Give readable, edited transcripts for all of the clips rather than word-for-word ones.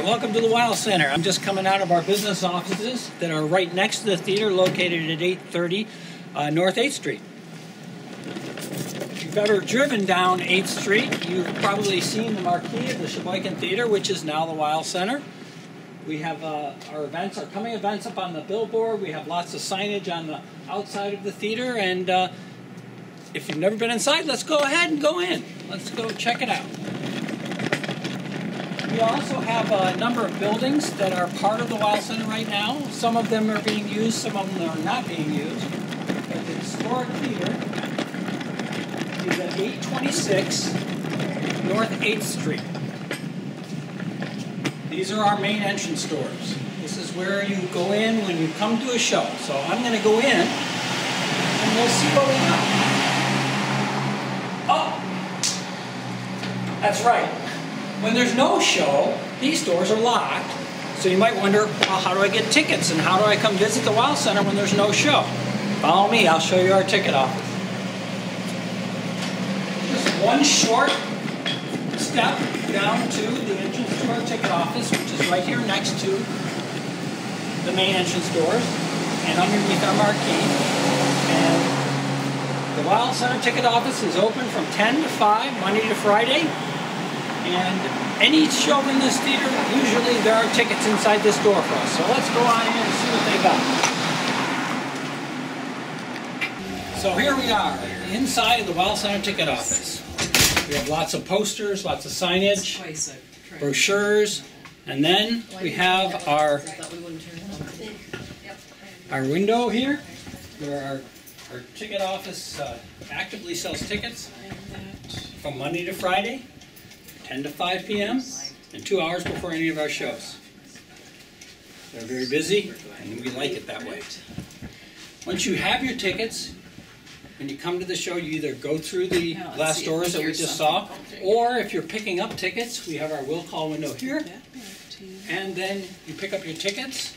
welcome to the Weill Center. I'm just coming out of our business offices that are right next to the theater, located at 830 North 8th Street. If you've ever driven down 8th Street, you've probably seen the marquee of the Sheboygan Theater, which is now the Weill Center. We have our coming events up on the billboard. We have lots of signage on the outside of the theater, and if you've never been inside, let's go ahead and go in. Let's go check it out. We also have a number of buildings that are part of the Weill Center right now. Some of them are being used, some of them are not being used. But the historic theater is at 826 North 8th Street. These are our main entrance doors. This is where you go in when you come to a show. So I'm going to go in and we'll see what we got. Oh! That's right. When there's no show, these doors are locked. So you might wonder, well, how do I get tickets and how do I come visit the Weill Center when there's no show? Follow me, I'll show you our ticket office. Just one short step down to the entrance to our ticket office, which is right here next to the main entrance doors and underneath our marquee. And the Weill Center ticket office is open from 10 to 5, Monday to Friday. And any show in this theater, usually there are tickets inside this door for us. So let's go on in and see what they got. So here we are, inside of the Weill Center ticket office. We have lots of posters, lots of signage, brochures, and then we have our window here, where our ticket office actively sells tickets from Monday to Friday, 10 to 5 p.m., and 2 hours before any of our shows. They're very busy, and we like it that way. Once you have your tickets, when you come to the show, you either go through the glass doors that we just saw, or if you're picking up tickets, we have our will call window here, and then you pick up your tickets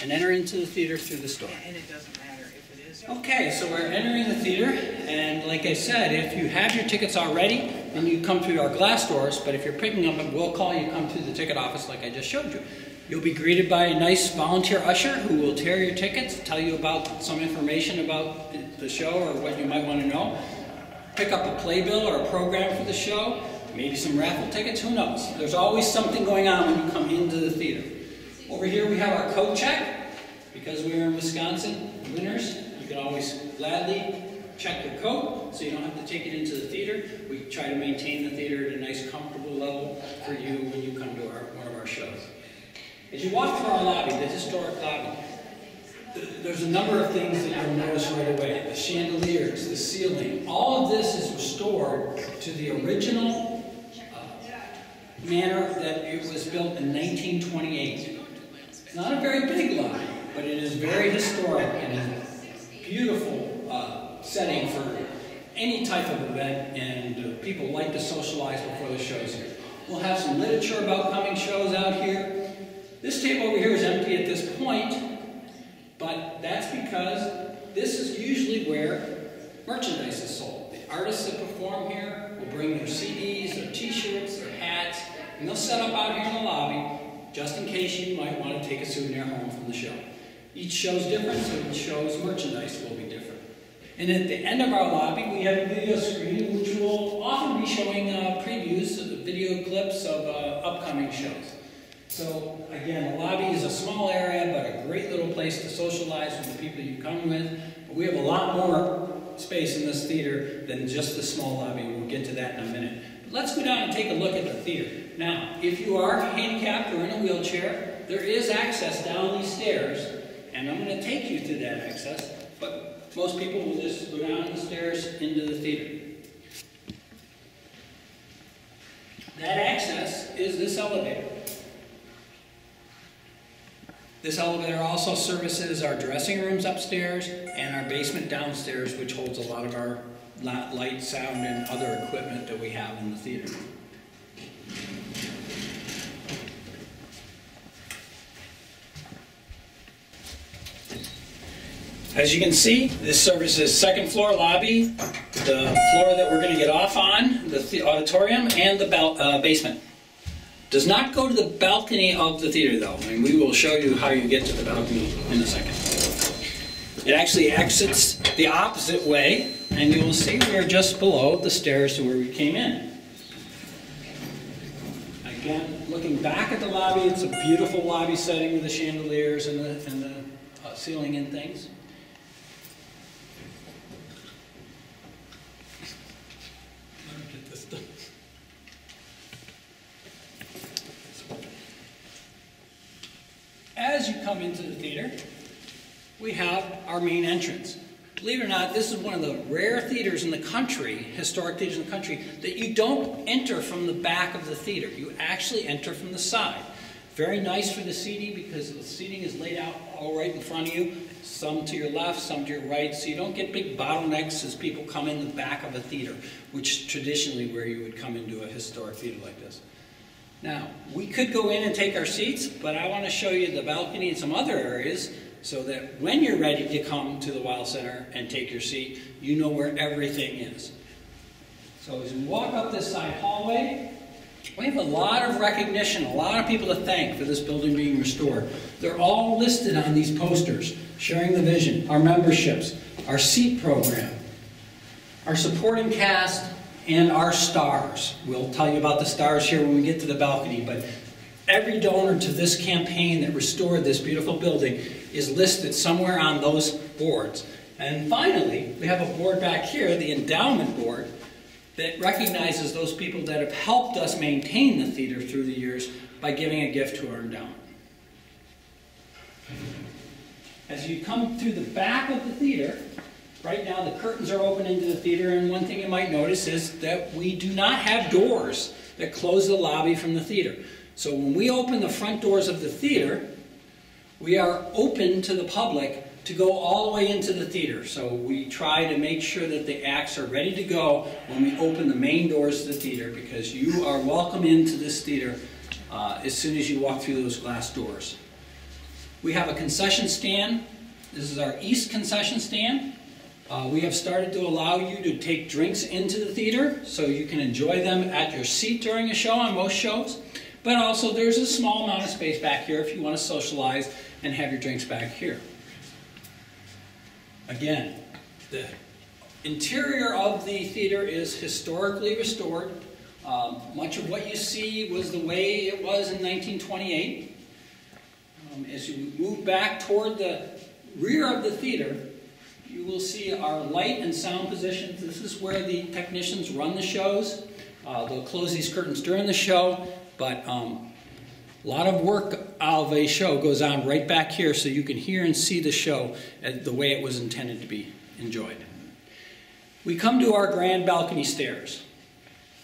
and enter into the theater through this door. And it doesn't matter if it is. Okay, so we're entering the theater, and like I said, if you have your tickets already, then you come through our glass doors, but if you're picking up a will call, you come through the ticket office like I just showed you. You'll be greeted by a nice volunteer usher who will tear your tickets, tell you about some information about the show or what you might want to know. Pick up a playbill or a program for the show, maybe some raffle tickets, who knows. There's always something going on when you come into the theater. Over here we have our coat check. Because we're in Wisconsin, winters, you can always gladly check your coat so you don't have to take it into the theater. We try to maintain the theater at a nice, comfortable level for you when you come to one of our shows. As you walk through our lobby, the historic lobby, there's a number of things that you'll notice right away. The chandeliers, the ceiling, all of this is restored to the original manner that it was built in 1928. It's not a very big lobby, but it is very historic and a beautiful setting for any type of event, and people like to socialize before the shows here. We'll have some literature about coming shows out here. This table over here is empty at this point, but that's because this is usually where merchandise is sold. The artists that perform here will bring their CDs, their t-shirts, their hats, and they'll set up out here in the lobby just in case you might want to take a souvenir home from the show. Each show's different, so each show's merchandise will be different. And at the end of our lobby, we have a video screen which will often be showing previews, video clips of upcoming shows. So again, the lobby is a small area, but a great little place to socialize with the people you come with. But we have a lot more space in this theater than just the small lobby. We'll get to that in a minute. But let's go down and take a look at the theater. Now, if you are handicapped or in a wheelchair, there is access down these stairs. And I'm going to take you to that access, but most people will just go down the stairs into the theater. That access is this elevator. This elevator also services our dressing rooms upstairs and our basement downstairs, which holds a lot of our light, sound, and other equipment that we have in the theater. As you can see, this services second floor lobby, the floor that we're going to get off on, the auditorium, and the basement. Does not go to the balcony of the theater though, and we will show you how you get to the balcony in a second. It actually exits the opposite way, and you will see we're just below the stairs to where we came in. Again, looking back at the lobby, it's a beautiful lobby setting with the chandeliers and the ceiling and things. Let me get this done. As you come into the theater, we have our main entrance. Believe it or not, this is one of the rare theaters in the country, historic theaters in the country, that you don't enter from the back of the theater. You actually enter from the side. Very nice for the seating because the seating is laid out all right in front of you, some to your left, some to your right, so you don't get big bottlenecks as people come in the back of a theater, which is traditionally where you would come into a historic theater like this. Now, we could go in and take our seats, but I want to show you the balcony and some other areas so that when you're ready to come to the Weill Center and take your seat, you know where everything is. So as we walk up this side hallway, we have a lot of recognition, a lot of people to thank for this building being restored. They're all listed on these posters, sharing the vision, our memberships, our seat program, our supporting cast, and our stars. We'll tell you about the stars here when we get to the balcony, but every donor to this campaign that restored this beautiful building is listed somewhere on those boards. And finally, we have a board back here, the endowment board, that recognizes those people that have helped us maintain the theater through the years by giving a gift to our endowment. As you come through the back of the theater, right now the curtains are open into the theater, and one thing you might notice is that we do not have doors that close the lobby from the theater. So when we open the front doors of the theater, we are open to the public to go all the way into the theater. So we try to make sure that the acts are ready to go when we open the main doors of the theater, because you are welcome into this theater as soon as you walk through those glass doors. We have a concession stand. This is our east concession stand. We have started to allow you to take drinks into the theater so you can enjoy them at your seat during a show on most shows. But also there's a small amount of space back here if you want to socialize and have your drinks back here. Again, the interior of the theater is historically restored. Much of what you see was the way it was in 1928. As you move back toward the rear of the theater, you will see our light and sound positions. This is where the technicians run the shows. They'll close these curtains during the show, but a lot of work of a show goes on right back here so you can hear and see the show the way it was intended to be enjoyed. We come to our grand balcony stairs.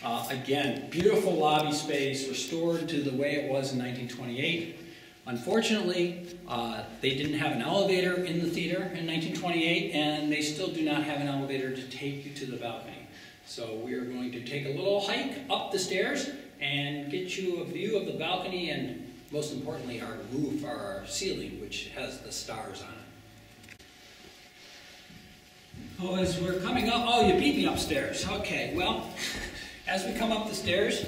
Again, beautiful lobby space restored to the way it was in 1928. Unfortunately, they didn't have an elevator in the theater in 1928, and they still do not have an elevator to take you to the balcony. So we are going to take a little hike up the stairs and get you a view of the balcony and, most importantly, our roof, or our ceiling, which has the stars on it. Oh, as we're coming up, oh, you beat me upstairs. Okay, well, as we come up the stairs,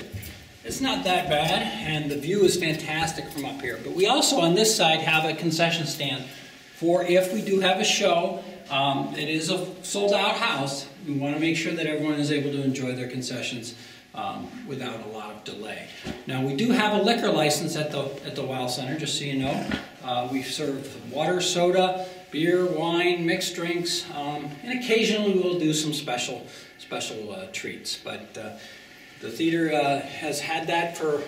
it's not that bad, and the view is fantastic from up here. But we also, on this side, have a concession stand for if we do have a show. It is a sold-out house. We want to make sure that everyone is able to enjoy their concessions without a lot of delay. Now, we do have a liquor license at the Weill Center, just so you know. We serve water, soda, beer, wine, mixed drinks, and occasionally we'll do some special treats. But the theater has had that for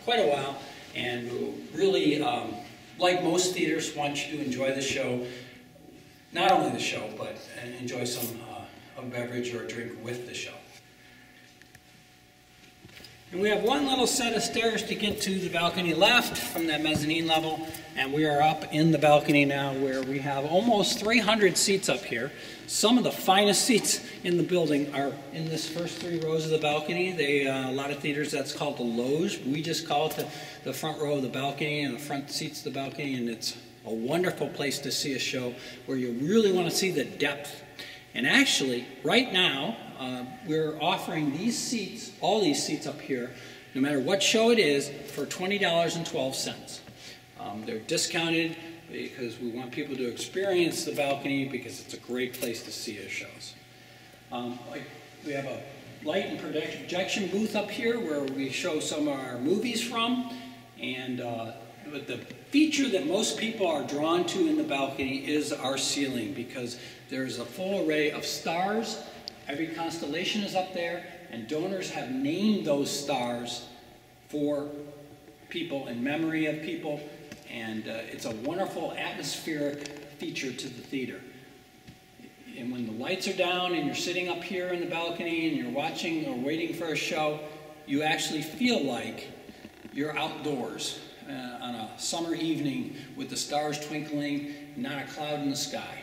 quite a while, and we'll really, like most theaters, want you to enjoy the show. Not only the show, but enjoy some a beverage or a drink with the show. And we have one little set of stairs to get to the balcony left from that mezzanine level, and we are up in the balcony now where we have almost 300 seats up here. Some of the finest seats in the building are in this first 3 rows of the balcony. A lot of theaters, that's called the loge. We just call it the front row of the balcony and the front seats of the balcony, and it's a wonderful place to see a show where you really want to see the depth. And actually, right now, we're offering these seats, all these seats up here, no matter what show it is, for $20.12. They're discounted because we want people to experience the balcony because it's a great place to see our shows. We have a light and projection booth up here where we show some of our movies from, and but the feature that most people are drawn to in the balcony is our ceiling, because there's a full array of stars. Every constellation is up there, and donors have named those stars for people, in memory of people, and it's a wonderful atmospheric feature to the theater. And when the lights are down and you're sitting up here in the balcony and you're watching or waiting for a show, you actually feel like you're outdoors on a summer evening with the stars twinkling, not a cloud in the sky.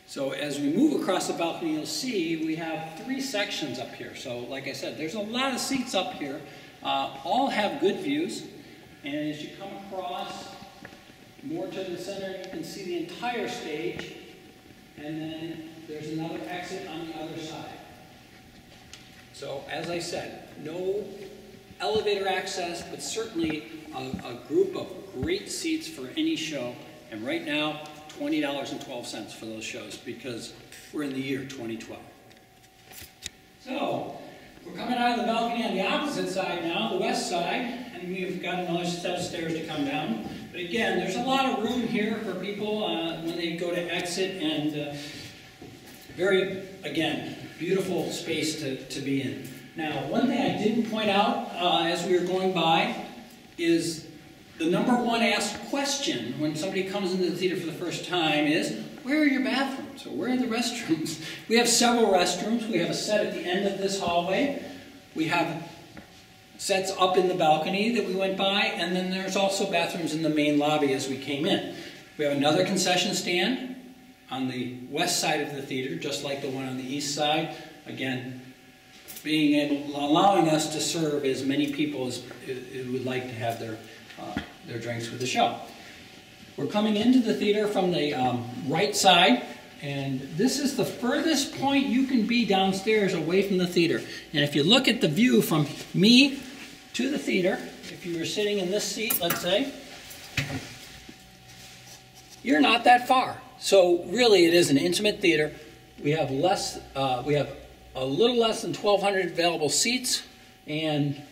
So as we move across the balcony, you'll see we have 3 sections up here. So like I said, there's a lot of seats up here. All have good views. And as you come across more to the center, you can see the entire stage. And then there's another exit on the other side. So as I said, no elevator access, but certainly a group of great seats for any show. And right now, $20.12 for those shows, because we're in the year 2012. So we're coming out of the balcony on the opposite side now, the west side, and we've got another set of stairs to come down. But again, there's a lot of room here for people when they go to exit, and very, again, beautiful space to be in. Now, one thing I didn't point out as we were going by is the #1 asked question when somebody comes into the theater for the first time is, where are your bathrooms, or where are the restrooms? We have several restrooms. We have a set at the end of this hallway. We have sets up in the balcony that we went by, and then there's also bathrooms in the main lobby as we came in. We have another concession stand on the west side of the theater, just like the one on the east side. Again, allowing us to serve as many people as would like to have their drinks with the show. We're coming into the theater from the right side, and this is the furthest point you can be downstairs away from the theater. And if you look at the view from me to the theater, if you were sitting in this seat, let's say, you're not that far. So really, it is an intimate theater. We have a little less than 1,200 available seats, and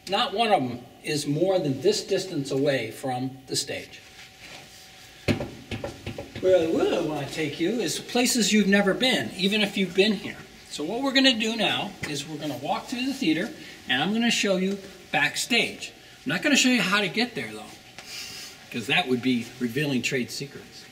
not one of them is more than this distance away from the stage. Where I really want to take you is places you've never been, even if you've been here. So what we're going to do now is we're going to walk through the theater, and I'm going to show you backstage. I'm not going to show you how to get there, though, because that would be revealing trade secrets.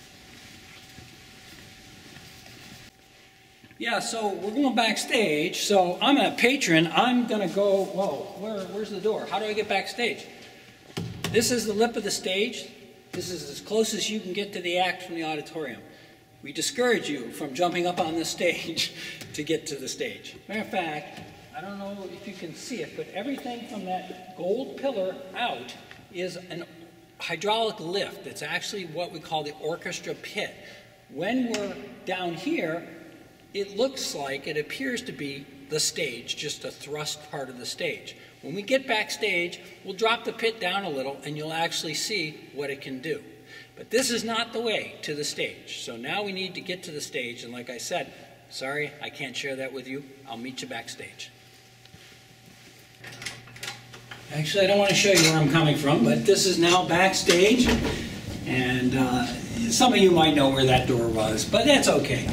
Yeah, so we're going backstage. So I'm a patron. I'm going to go, whoa, where's the door? How do I get backstage? This is the lip of the stage. This is as close as you can get to the act from the auditorium. We discourage you from jumping up on the stage to get to the stage. Matter of fact, I don't know if you can see it, but everything from that gold pillar out is an hydraulic lift. It's actually what we call the orchestra pit. When we're down here, it looks like, it appears to be the stage, just a thrust part of the stage. When we get backstage, we'll drop the pit down a little and you'll actually see what it can do. But this is not the way to the stage. So now we need to get to the stage, and like I said, sorry, I can't share that with you. I'll meet you backstage. Actually, I don't want to show you where I'm coming from, but this is now backstage, and some of you might know where that door was, but that's okay.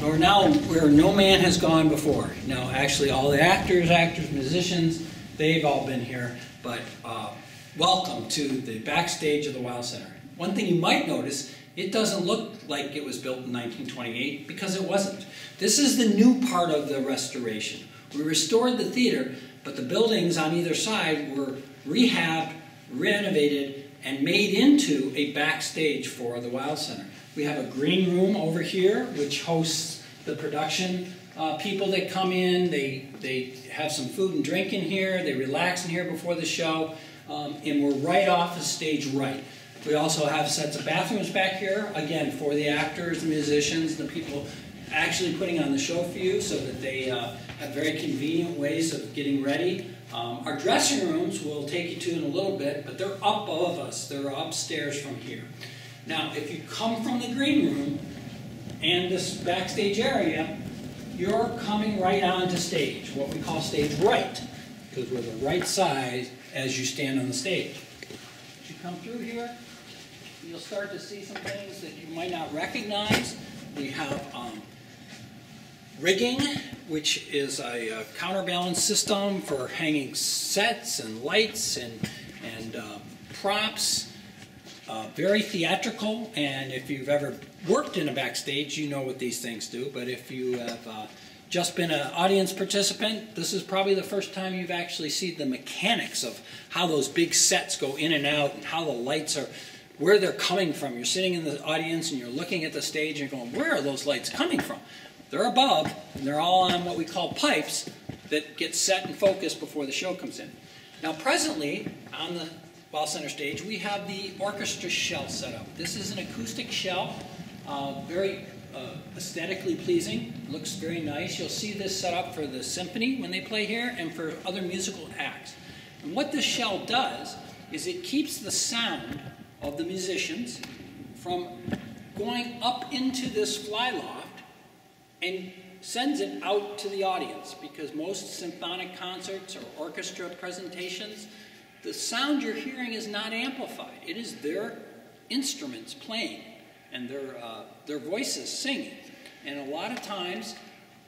We're now where no man has gone before. Now, actually, all the actors, musicians, they've all been here, but welcome to the backstage of the Weill Center. One thing you might notice, it doesn't look like it was built in 1928, because it wasn't. This is the new part of the restoration. We restored the theater, but the buildings on either side were rehabbed, renovated, and made into a backstage for the Weill Center. We have a green room over here, which hosts the production people that come in. They have some food and drink in here. They relax in here before the show. And we're right off the stage right. We also have sets of bathrooms back here, again, for the actors, the musicians, the people actually putting on the show for you, so that they have very convenient ways of getting ready. Our dressing rooms we'll take you to in a little bit, but they're up above us. They're upstairs from here. Now, if you come from the green room and this backstage area, you're coming right onto stage, what we call stage right, because we're the right side as you stand on the stage. As you come through here, you'll start to see some things that you might not recognize. We have rigging, which is a counterbalance system for hanging sets and lights and props. Very theatrical, and if you've ever worked in a backstage, you know what these things do. But if you have just been an audience participant, this is probably the first time you've actually seen the mechanics of how those big sets go in and out and how the lights are, where they're coming from. You're sitting in the audience and you're looking at the stage and going, where are those lights coming from? They're above, and they're all on what we call pipes that get set and focused before the show comes in. Now presently, on the Weill Center stage, we have the orchestra shell set up. This is an acoustic shell, very aesthetically pleasing, looks very nice. You'll see this set up for the symphony when they play here and for other musical acts. And what this shell does is it keeps the sound of the musicians from going up into this fly loft and sends it out to the audience, because most symphonic concerts or orchestra presentations, the sound you're hearing is not amplified. It is their instruments playing and their voices singing. And a lot of times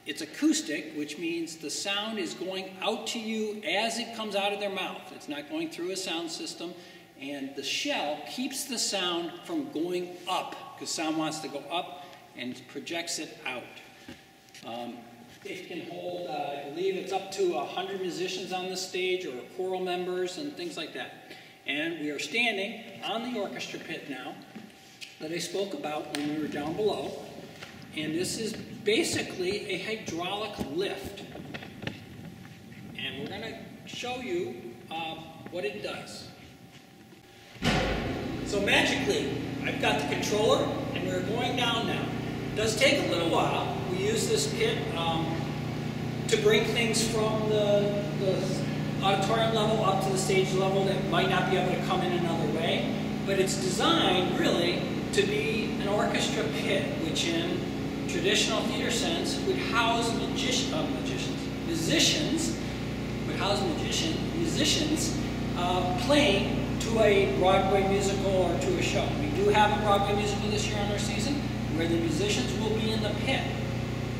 it's acoustic, which means the sound is going out to you as it comes out of their mouth. It's not going through a sound system. And the shell keeps the sound from going up, because sound wants to go up, and projects it out. It can hold, I believe it's up to 100 musicians on the stage, or choral members and things like that. And we are standing on the orchestra pit now that I spoke about when we were down below. And this is basically a hydraulic lift. And we're going to show you what it does. So magically, I've got the controller and we're going down now. It does take a little while. We use this pit to bring things from the auditorium level up to the stage level that might not be able to come in another way. But it's designed really to be an orchestra pit, which in traditional theater sense would house musicians playing to a Broadway musical or to a show. We do have a Broadway musical this year on our season where the musicians will be in the pit.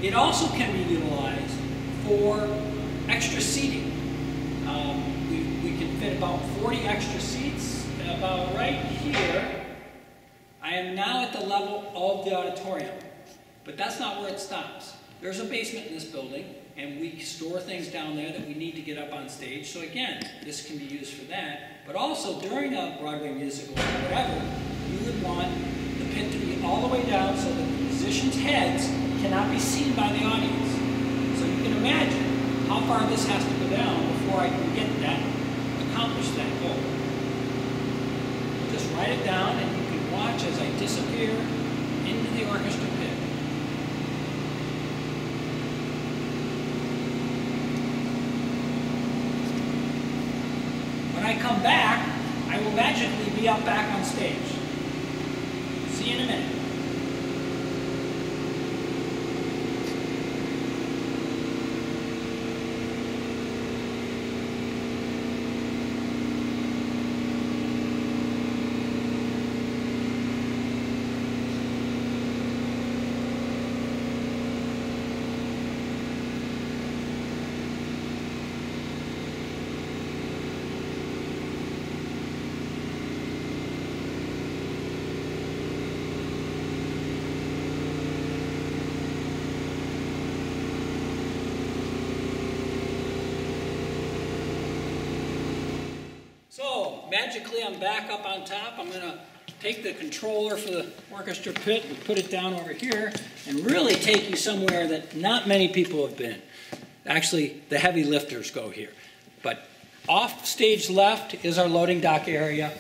It also can be utilized for extra seating. We can fit about 40 extra seats, about right here. I am now at the level of the auditorium, but that's not where it stops. There's a basement in this building, and we store things down there that we need to get up on stage. So again, this can be used for that. But also during a Broadway musical or whatever, you would want the pit to be all the way down so that the musicians' heads cannot be seen by the audience. So you can imagine how far this has to go down before I can get that, accomplish that goal. Just write it down and you can watch as I disappear into the orchestra pit. When I come back, I will magically be up back on stage. See you in a minute. So, magically I'm back up on top. I'm going to take the controller for the orchestra pit and put it down over here and really take you somewhere that not many people have been. Actually, the heavy lifters go here. But off stage left is our loading dock area.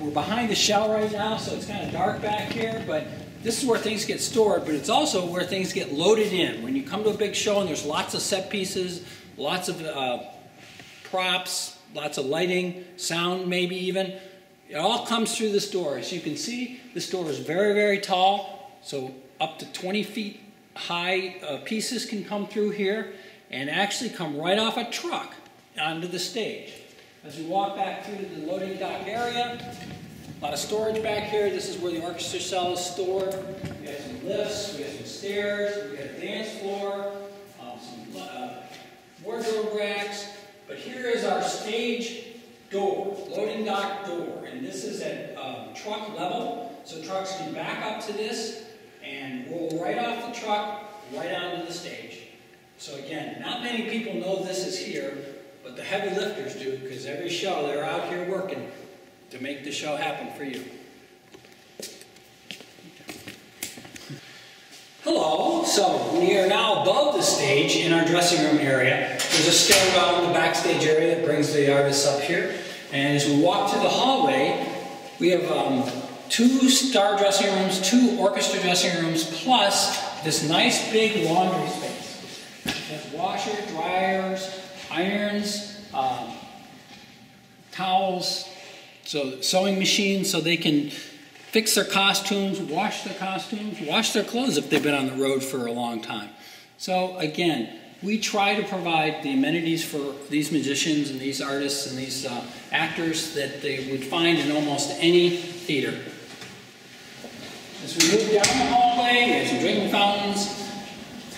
We're behind the shell right now, so it's kind of dark back here, but this is where things get stored, but it's also where things get loaded in. When you come to a big show and there's lots of set pieces, lots of props, lots of lighting, sound maybe even, it all comes through this door. As you can see, this door is very, very tall, so up to 20 feet high pieces can come through here and actually come right off a truck onto the stage. As we walk back through the loading dock area, a lot of storage back here. This is where the orchestra cell is stored. We have some lifts, we have some stairs, we have a dance floor, some wardrobe racks. But here is our stage door, loading dock door. And this is at truck level, so trucks can back up to this and roll right off the truck, right onto the stage. So again, not many people know this is here, but the heavy lifters do, because every show they're out here working to make the show happen for you. Hello, so we are now above the stage in our dressing room area. There's a stairwell in the backstage area that brings the artists up here. And as we walk through the hallway, we have 2 star dressing rooms, 2 orchestra dressing rooms, plus this nice big laundry space. It has washers, dryers, irons, towels, so sewing machines so they can fix their costumes, wash their clothes if they've been on the road for a long time. So again, we try to provide the amenities for these musicians and these artists and these actors that they would find in almost any theater. As we move down the hallway, we have some drinking fountains,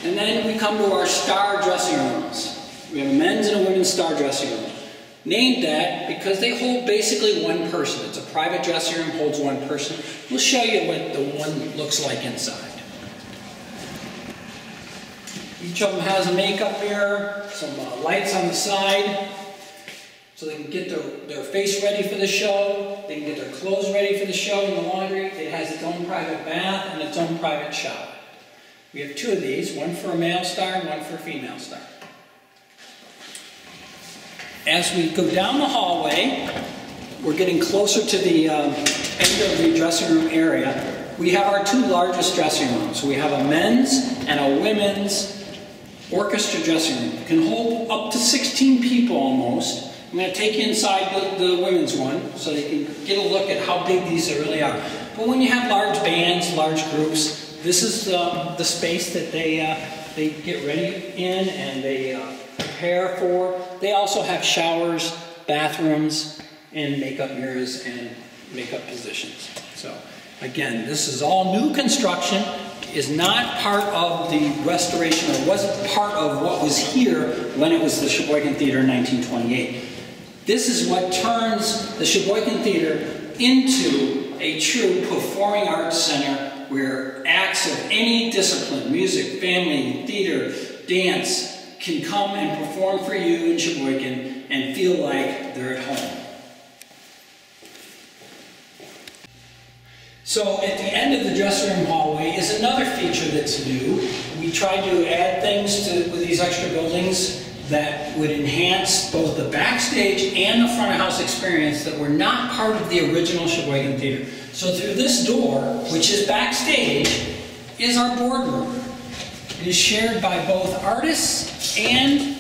and then we come to our star dressing rooms. We have a men's and a women's star dressing room. Named that because they hold basically one person. It's a private dressing room, holds one person. We'll show you what the one looks like inside. Each of them has a makeup mirror, some lights on the side, so they can get their face ready for the show. They can get their clothes ready for the show in the laundry. It has its own private bath and its own private shower. We have 2 of these, one for a male star and one for a female star. As we go down the hallway, we're getting closer to the end of the dressing room area. We have our 2 largest dressing rooms. We have a men's and a women's orchestra dressing room. It can hold up to 16 people almost. I'm going to take you inside the women's one so you can get a look at how big these really are. But when you have large bands, large groups, this is the space that they get ready in and they prepare for. They also have showers, bathrooms, and makeup mirrors and makeup positions. So again, this is all new construction, is not part of the restoration or wasn't part of what was here when it was the Sheboygan Theater in 1928. This is what turns the Sheboygan Theater into a true performing arts center where acts of any discipline, music, family, theater, dance, can come and perform for you in Sheboygan and feel like they're at home. So at the end of the dressing room hallway is another feature that's new. We tried to add things with these extra buildings that would enhance both the backstage and the front of house experience that were not part of the original Sheboygan Theater. So through this door, which is backstage, is our boardroom. It is shared by both artists and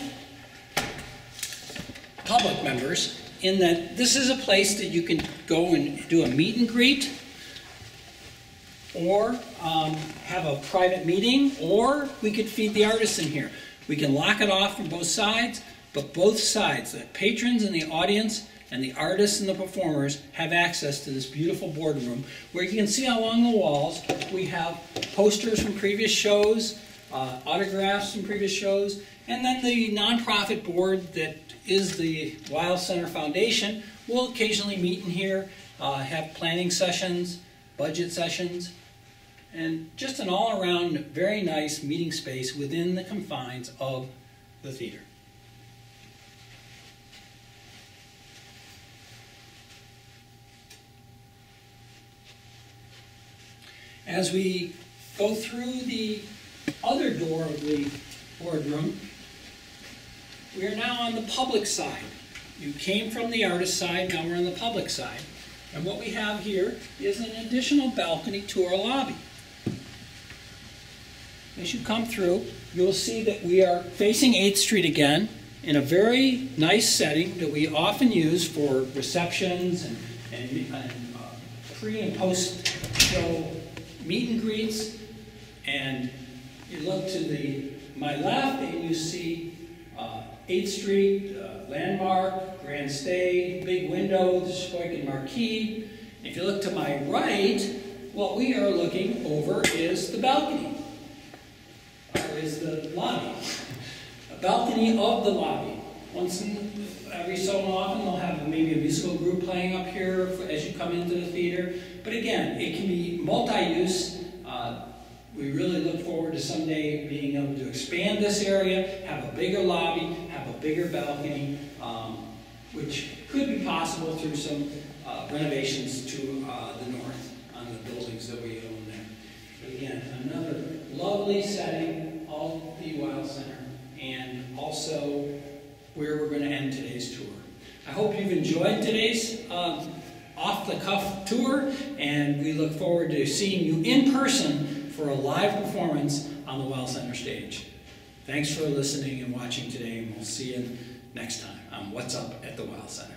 public members in that this is a place that you can go and do a meet and greet or have a private meeting, or we could feed the artists in here. We can lock it off from both sides, but both sides, the patrons and the audience and the artists and the performers, have access to this beautiful boardroom where you can see along the walls we have posters from previous shows, autographs from previous shows, and then the nonprofit board that is the Weill Center Foundation will occasionally meet in here, have planning sessions, budget sessions, and just an all-around very nice meeting space within the confines of the theater. As we go through the other door of the boardroom, we are now on the public side. You came from the artist side, now we're on the public side. And what we have here is an additional balcony to our lobby. as you come through, you'll see that we are facing 8th Street again in a very nice setting that we often use for receptions and pre- and post-show meet and greets. And you look to my left and you see 8th Street, landmark, grand stay, big windows, Sheboygan marquee. If you look to my right, what we are looking over is the balcony, or is the lobby. A balcony of the lobby. Every so often they'll have maybe a musical group playing up here as you come into the theater. But again, it can be multi-use. We really look forward to someday being able to expand this area, have a bigger lobby, have a bigger balcony, which could be possible through some renovations to the north on the buildings that we own there. But again, another lovely setting of the Weill Center, and also where we're going to end today's tour. I hope you've enjoyed today's off-the-cuff tour, and we look forward to seeing you in person for a live performance on the Weill Center stage. Thanks for listening and watching today, and we'll see you next time on What's Up at the Weill Center.